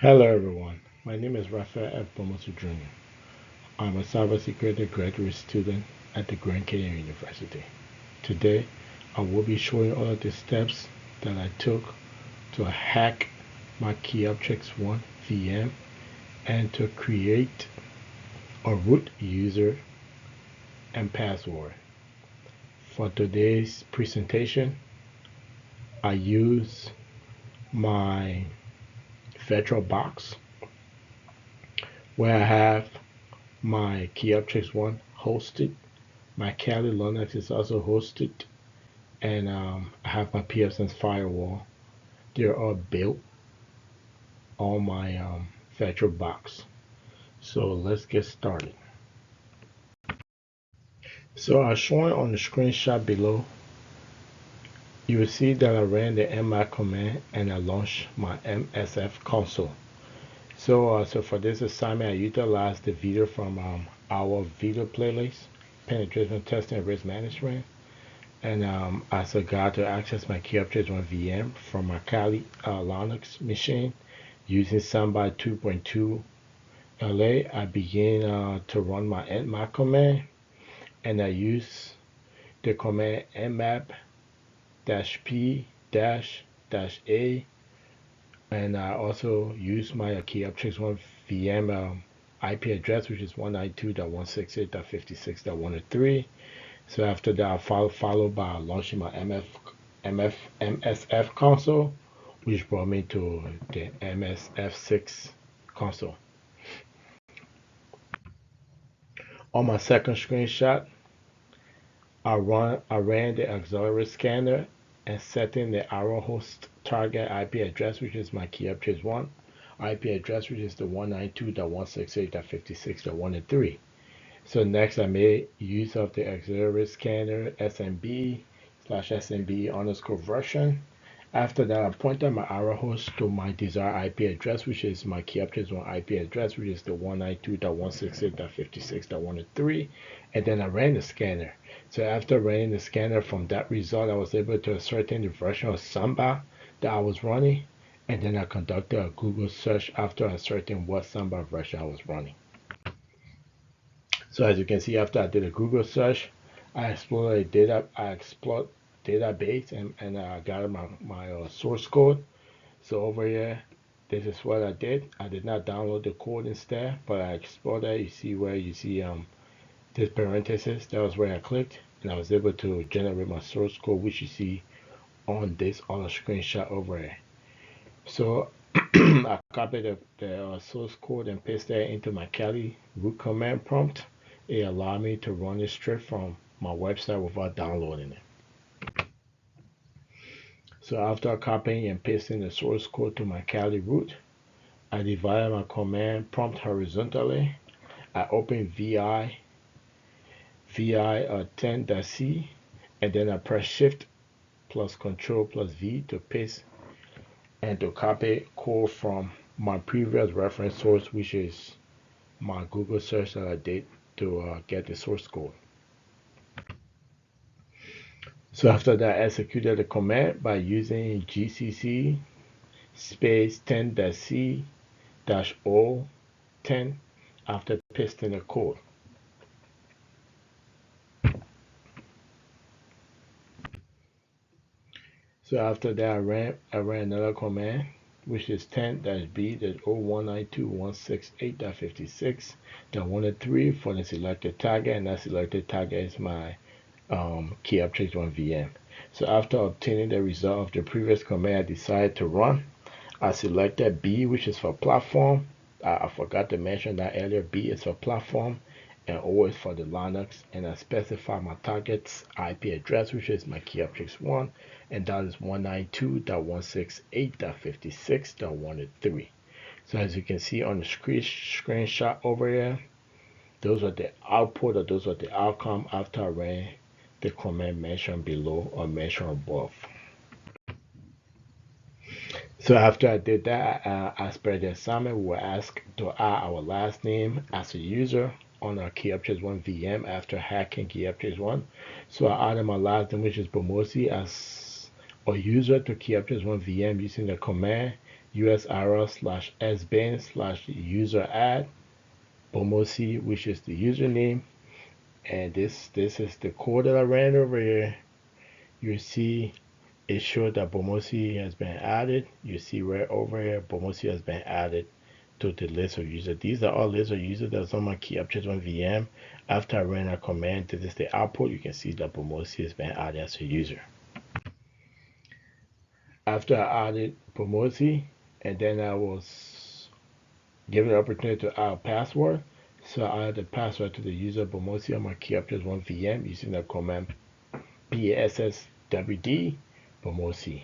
Hello everyone, my name is Raphael F. Bomosu Jr. I'm a cybersecurity graduate student at the Grand Canyon University. Today, I will be showing all of the steps that I took to hack my Kioptrix 1 VM and to create a root user and password. For today's presentation, I use my virtual box where I have my Kioptrix 1 hosted. My Kali Linux is also hosted, and I have my PFSense firewall. They're all built on my virtual box. So let's get started. So as shown on the screenshot below, you will see that I ran the mmac command and I launched my MSF console. So for this assignment, I utilized the video from our video playlist, Penetration Testing and Risk Management. And as a guide to access my Kioptrix 1 VM from my Kali Linux machine using Samba 2.2 LA, I begin to run my nmap command, and I use the command nmap-p-a, and I also use my Kioptrix 1 VM IP address, which is 192.168.56.103. So after that, I followed by launching my MSF console, which brought me to the MSF6 console. On my second screenshot, I ran the auxiliary scanner and setting the arrow host target IP address, which is my Kioptrix 1 IP address, which is the 192.168.56.103. So next I made use of the auxiliary scanner SMB/SMB underscore version. After that, I pointed my arrow host to my desired IP address, which is my Kioptrix 1 IP address, which is the 192.168.56.103, and then I ran the scanner. So after running the scanner, from that result, I was able to ascertain the version of Samba that I was running, and then I conducted a Google search after ascertaining what Samba version I was running. So as you can see, after I did a Google search, I explored database and I got my source code. So over here, this is what I did. I did not download the code instead, but I explored it. You see where you see this parenthesis. That was where I clicked, and I was able to generate my source code, which you see on this other screenshot over here. So I copied the source code and pasted it into my Kali root command prompt. It allowed me to run it straight from my website without downloading it. So after copying and pasting the source code to my Kali root, I divided my command prompt horizontally. I opened vi 10.c, and then I press shift plus control plus V to paste and to copy code from my previous reference source, which is my Google search that I did to get the source code. So after that, I executed the command by using gcc space 10-c-o10 after pasting the code. So after that, I ran another command, which is 10-b-0192168.56.103 for the selected target, and that selected target is my Kioptrix 1 VM. So after obtaining the result of the previous command I decided to run, I selected B, which is for platform. I forgot to mention that earlier. B is for platform and O is for the Linux, and I specify my target's IP address, which is my Kioptrix 1, and that is 192.168.56.103. So as you can see on the screenshot over here, those are the output, or those are the outcome after I ran the command mentioned below or mentioned above. So after I did that, as per the assignment, we were asked to add our last name as a user on our Kioptrix 1 VM after hacking Kioptrix 1. So I added my last name, which is Bomosi, as a user to Kioptrix 1 VM using the command usr/sbin/user add Bomosi, which is the username, and this is the code that I ran over here. You see it showed that Bomosi has been added. You see right over here, Bomosi has been added to the list of users. These are all lists of users that's on my Kioptrix one VM. After I ran a command, this is the output. You can see that Bomosi has been added as a user. After I added Bomosi, and then I was given the opportunity to add a password. So I added the password to the user Bomosi on my Kioptrix one VM using the command PASSWD Bomosi.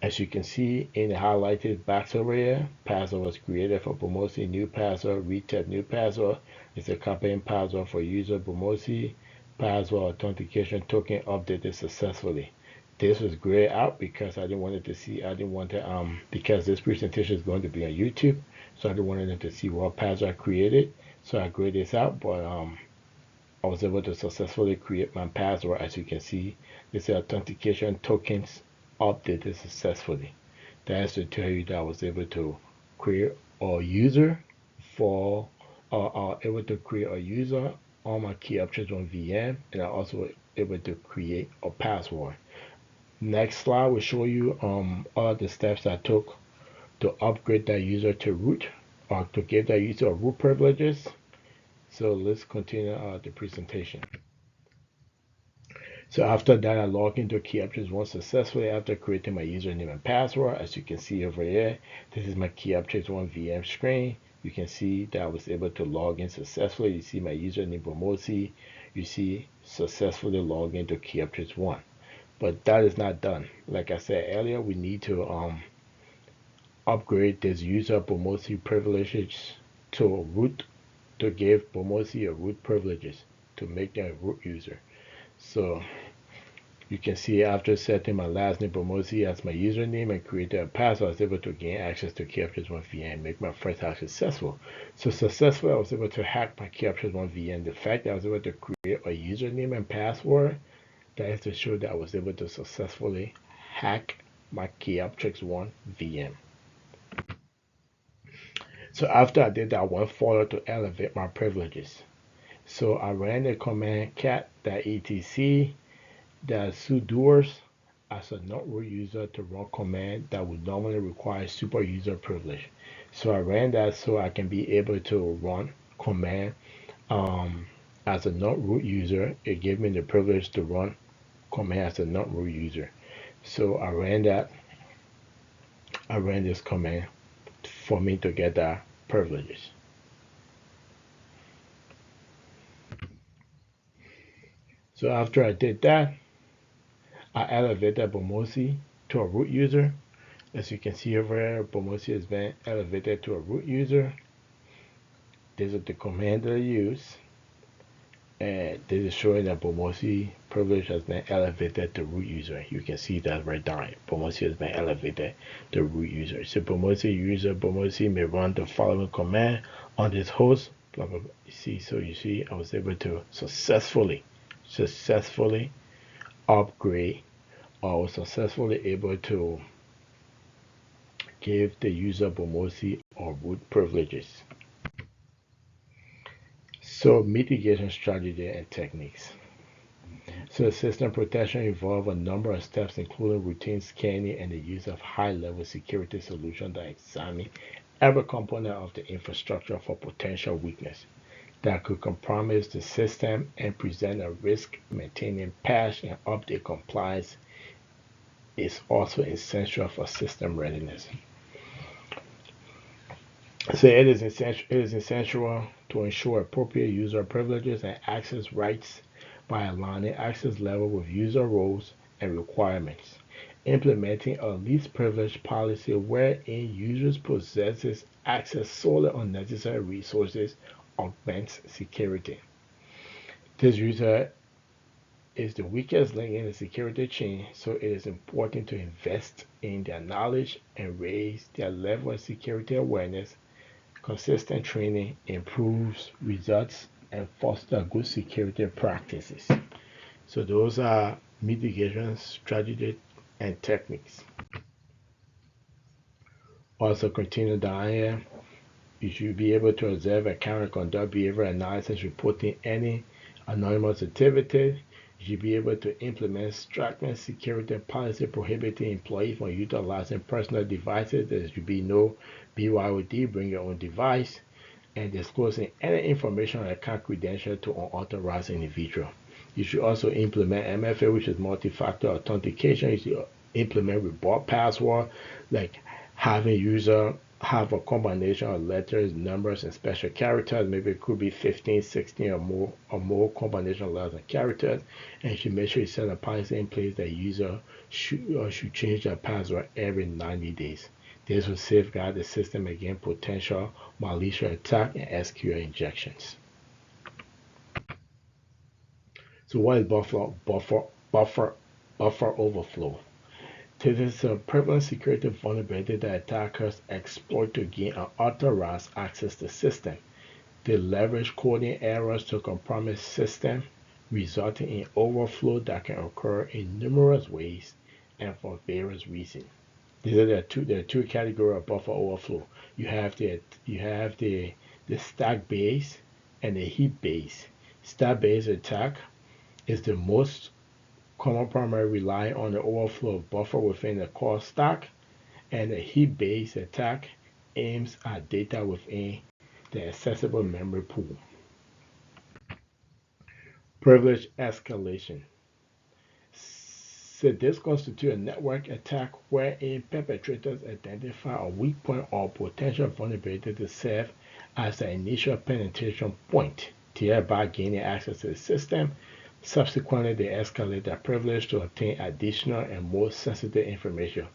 As you can see in the highlighted box over here, password was created for Bomosi, new password, retype new password. It's a copying password for user Bomosi, password authentication token updated successfully. This was grayed out because I didn't want it to see, I didn't want to, because this presentation is going to be on YouTube, so I didn't want them to see what password I created. So I grayed this out, but I was able to successfully create my password. As you can see, this authentication tokens updated successfully. That's to tell you that I was able to create a user for, able to create a user on my Kioptrix one VM, and I also able to create a password. Next slide will show you all the steps I took to upgrade that user to root, or to give that user root privileges. So let's continue the presentation. So after that, I log into Kioptrix one successfully after creating my username and password. As you can see over here, this is my Kioptrix one VM screen. You can see that I was able to log in successfully. You see my username Bomosi. You see successfully log into Kioptrix one. But that is not done. Like I said earlier, we need to upgrade this user Bomosi privileges to a root, to give Bomosi a root privileges to make them a root user. So you can see after setting my last name Bomosi as my username and created a password, I was able to gain access to Kioptrix one VM and make my first hack successful. So successfully, I was able to hack my Kioptrix one VM. The fact that I was able to create a username and password, that is to show that I was able to successfully hack my Kioptrix one VM. So after I did that, I went forward to elevate my privileges. So I ran the command cat.etc sudoers as a not-root user to run command that would normally require super user privilege. So I ran that so I can be able to run command as a not-root user. It gave me the privilege to run command as a not-root user. So I ran that. I ran this command for me to get that privileges. So after I did that, I elevated Bomosi to a root user. As you can see over here, Bomosi has been elevated to a root user. This is the command that I use. And this is showing that Bomosi privilege has been elevated to root user. You can see that right down. Bomosi has been elevated to root user. So Bomosi user Bomosi may run the following command on this host. Blah, blah, blah. You see, I was able to successfully upgrade. I was successfully able to give the user Bomosi or root privileges. So mitigation strategy and techniques. So system protection involves a number of steps, including routine scanning and the use of high-level security solutions that examine every component of the infrastructure for potential weakness that could compromise the system and present a risk. Maintaining patch and update compliance is also essential for system readiness. So it is essential to ensure appropriate user privileges and access rights by aligning access level with user roles and requirements. Implementing a least privilege policy wherein users possesses access solely on necessary resources augments security. This user is the weakest link in the security chain, so it is important to invest in their knowledge and raise their level of security awareness. Consistent training improves results and fosters good security practices. So those are mitigation strategies and techniques. Also, continue down here. You should be able to observe, account, and conduct behavior analysis, reporting any anonymous activity. You should be able to implement strict security policy prohibiting employees from utilizing personal devices. There should be no BYOD, bring your own device, and disclosing any information on account credential to unauthorized individual. You should also implement MFA, which is multi-factor authentication. You should implement reboot password, like having user have a combination of letters, numbers, and special characters. Maybe it could be 15, 16 or more combination of letters and characters. And you should make sure you set a policy in place that user should change their password every 90 days. This will safeguard the system against potential malicious attack and SQL injections. So what is buffer overflow? This is a prevalent security vulnerability that attackers exploit to gain unauthorized access to the system. They leverage coding errors to compromise system, resulting in overflow that can occur in numerous ways and for various reasons. There are two categories of buffer overflow. You have the stack base and the heap base. Stack base attack is the most common primary rely on the overflow of buffer within the core stack, and the heap based attack aims at data within the accessible memory pool. Privilege escalation. So this constitutes a network attack wherein perpetrators identify a weak point or potential vulnerability to serve as the initial penetration point, thereby gaining access to the system. Subsequently, they escalate their privilege to obtain additional and more sensitive information.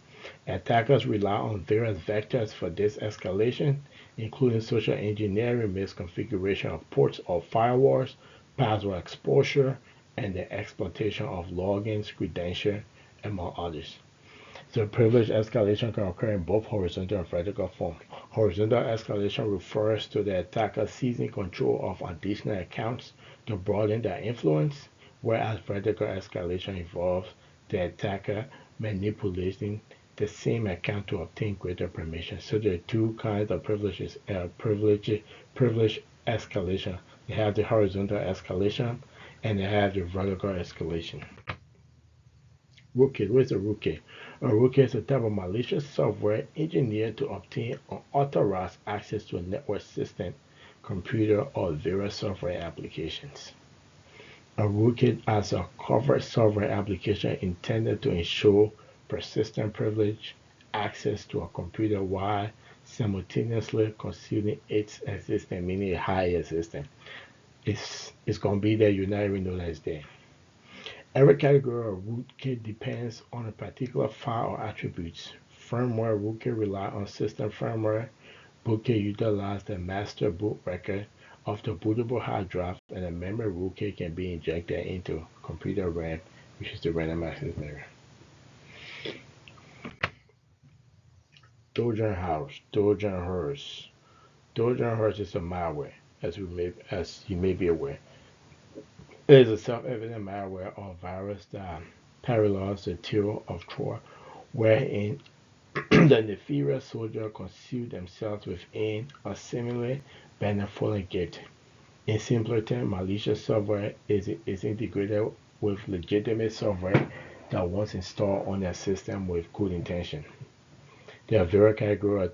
Attackers rely on various vectors for this escalation, including social engineering, misconfiguration of ports or firewalls, password exposure, and the exploitation of logins, credentials, among others. So privilege escalation can occur in both horizontal and vertical form. Horizontal escalation refers to the attacker seizing control of additional accounts to broaden their influence, whereas vertical escalation involves the attacker manipulating the same account to obtain greater permission. So there are two kinds of privilege escalation. They have the horizontal escalation and they have the vertical escalation. Rootkit. What is a rootkit? A rootkit is a type of malicious software engineered to obtain unauthorized access to a network system, computer, or various software applications. A rootkit is a covert software application intended to ensure persistent privilege access to a computer while simultaneously concealing its existence, meaning it hide existence. It's going to be there, you not even know that it's there. Every category of rootkit depends on a particular file or attributes. Firmware rootkit rely on system firmware. Rootkit utilize the master boot record of the bootable hard drive, and a memory rootkit can be injected into computer RAM, which is the random access memory. Trojan horse. Trojan horse is a malware, as you may be aware. It is a self-evident malware or virus that parallels the tale of Troy, wherein the nefarious soldier concealed themselves within a seemingly benevolent gift. In simpler terms, malicious software is integrated with legitimate software that once installed on their system with good intention. There are various categories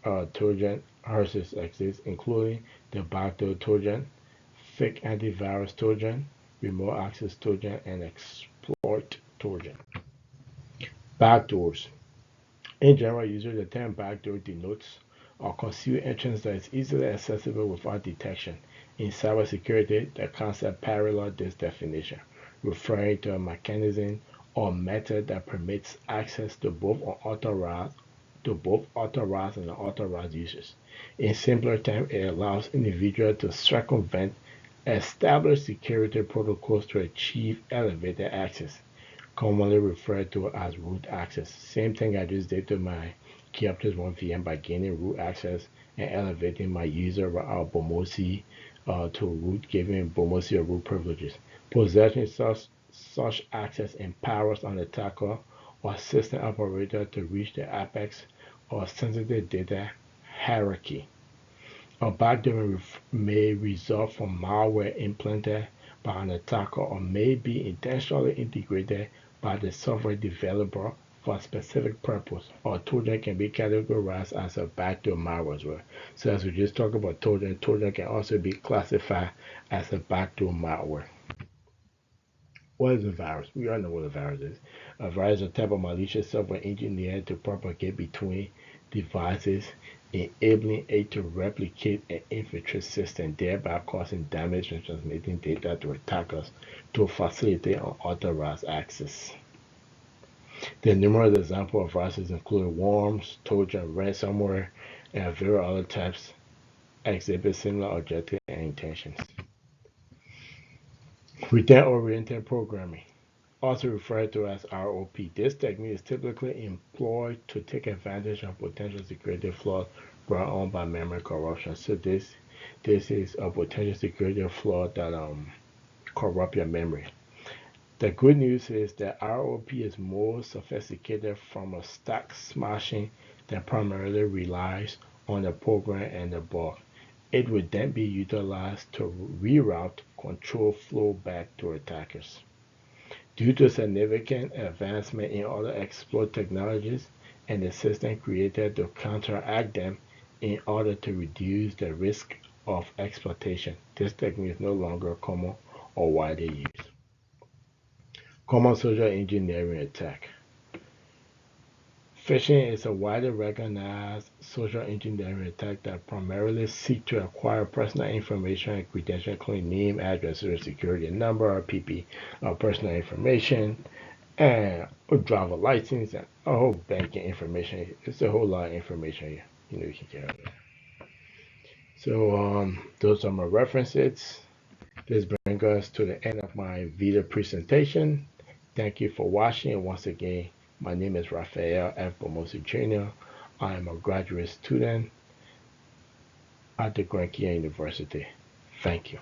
of Trojan horses exist, including the backdoor Trojan, fake antivirus Trojan, remote access Trojan, and exploit Trojan. Backdoors. In general, usually the term backdoor denotes a concealed entrance that is easily accessible without detection. In cybersecurity, the concept parallels this definition, referring to a mechanism or method that permits access to both authorized and unauthorized users. In simpler terms, it allows individuals to circumvent established security protocols to achieve elevated access, commonly referred to as root access. Same thing I just did to my Kioptrix 1 VM by gaining root access and elevating my user Bomosi to root, giving Bomosi root privileges. Possessing such access empowers an attacker or system operator to reach the apex or sensitive data hierarchy. A backdoor may result from malware implanted by an attacker or may be intentionally integrated by the software developer for a specific purpose, or Trojan can be categorized as a backdoor malware as well. So as we just talked about Trojan, Trojan can also be classified as a backdoor malware. What is a virus? We all know what a virus is. A virus is a type of malicious software engineered to propagate between devices, enabling it to replicate and infiltrate systems, thereby causing damage and transmitting data to attackers to facilitate unauthorized access. The numerous examples of viruses include worms, Trojan, ransomware, and various other types exhibit similar objectives and intentions. Return-oriented programming, also referred to as ROP. This technique is typically employed to take advantage of potential security flaws brought on by memory corruption. So this is a potential security flaw that corrupt your memory. The good news is that ROP is more sophisticated from a stack smashing that primarily relies on the program and the bug. It would then be utilized to reroute control flow back to attackers. Due to significant advancement in other exploit technologies and the system created to counteract them in order to reduce the risk of exploitation, this technique is no longer common or widely used. Common social engineering attack. Phishing is a widely recognized social engineering attack that primarily seeks to acquire personal information and credentials, including name, address, social security number, PP, personal information, and a driver license, and a whole banking information. It's a whole lot of information you can get out of it. So those are my references. This brings us to the end of my video presentation. Thank you for watching, and once again, my name is Raphael F. Bomosi Jr. I am a graduate student at the Grand Canyon University. Thank you.